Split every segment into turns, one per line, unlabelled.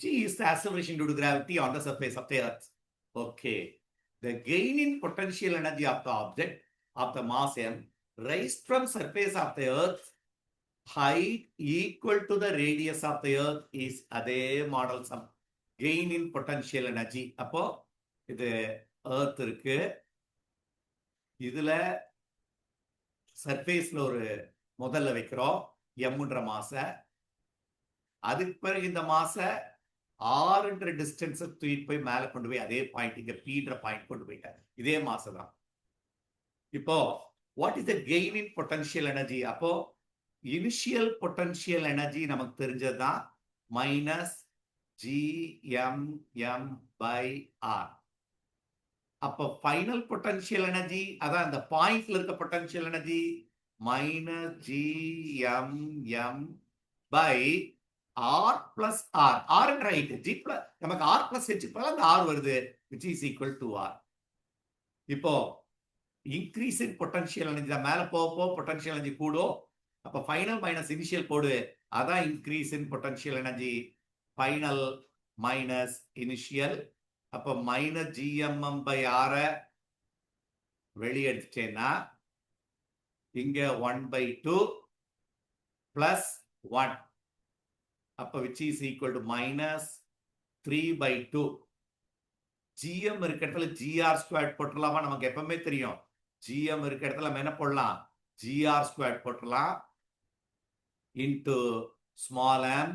G is the acceleration due to gravity on the surface of the earth. Okay. The gain in potential energy of the object of the mass m raised from surface of the earth height equal to the radius of the earth is அதே model some. Gain in potential energy. அப்போ இது earth இருக்கு. இதுல சர்ஃபேஸ்ல ஒரு முதல்ல வைக்கிறோம் எம்ன்ற மாச. அதுக்கு பிறகு இந்த மாச ஆறுன்ற டிஸ்டன்ஸ் தூக்கிட்டு போய் மேல கொண்டு போய் அதே பாயிண்ட் இங்க பீன்ற பாயிண்ட் கொண்டு போயிட்டாரு. இதே மாசம் தான். இப்போ what is the gain in potential energy? அப்போ இனிஷியல் பொட்டன்ஷியல் எனர்ஜி நமக்கு தெரிஞ்சதுதான் மைனஸ் GMM by R. அப்போ ஃபைனல் பொட்டன்ஷியல் எனர்ஜி அதான் இந்த பாயிண்ட்ல இருக்க potential energy minus GMM by R plus R. R and right. G plus நமக்கு R plus H plus அந்த R வருது which is equal to R. இப்போ increase in potential energy தான் மேல போக potential energy கூடும். அப்ப ஃபைனல் மைனஸ் இனிஷியல் போடு அதான் increase in potential energy. Final minus initial. அப்ப மைனஸ் GMM by R வெளியே எடுத்துட்டேன்னா இங்க 1/2 plus 1 அப்ப which is equal to minus 3/2. GM இருக்க இடத்துல GR ஸ்கொயர் போட்டுடலாமா? நமக்கு எப்பவுமே தெரியும் GM இருக்க இடத்துல என்ன போடலாம்? GR ஸ்கொயர் போட்டுடலாம் into small m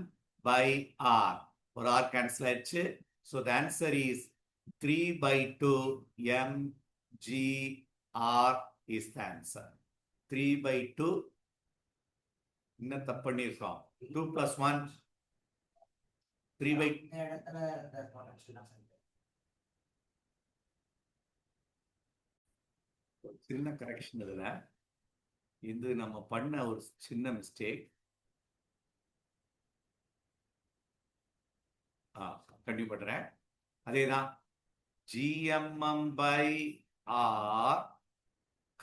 by R. ஒரு R cancel ஆயிடுச்சு. So the answer is 3/2 mgr is the answer. 3/2. இன்னும் தப்பு பண்ணிருக்கோம். 2 plus 1 3/2. சின்ன கரெக்ஷன் இதுல இது நம்ம பண்ண ஒரு சின்ன மிஸ்டேக். கண்டினியூ பண்றேன். அதேதான் GMM by R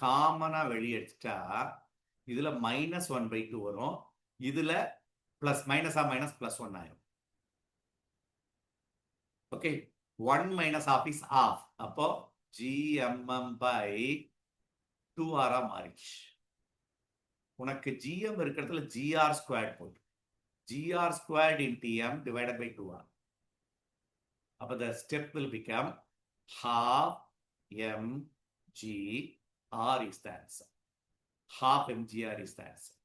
காமனா வெளியெடுத்துட்டா இதுல மைனஸ் 1/2 வரும். இதுல பிளஸ் மைனஸா மைனஸ் பிளஸ் 1 ஆயிரும். Okay 1 minus half is half. அப்போ GMM by 2R மாறிச்சு. உனக்கு GM இருக்கிறதுல GR ஸ்கொயர்ட் போட்டு GR squared into M divided by 2R. அப்ப the step will become half mgr is the answer. Half mgr is the answer.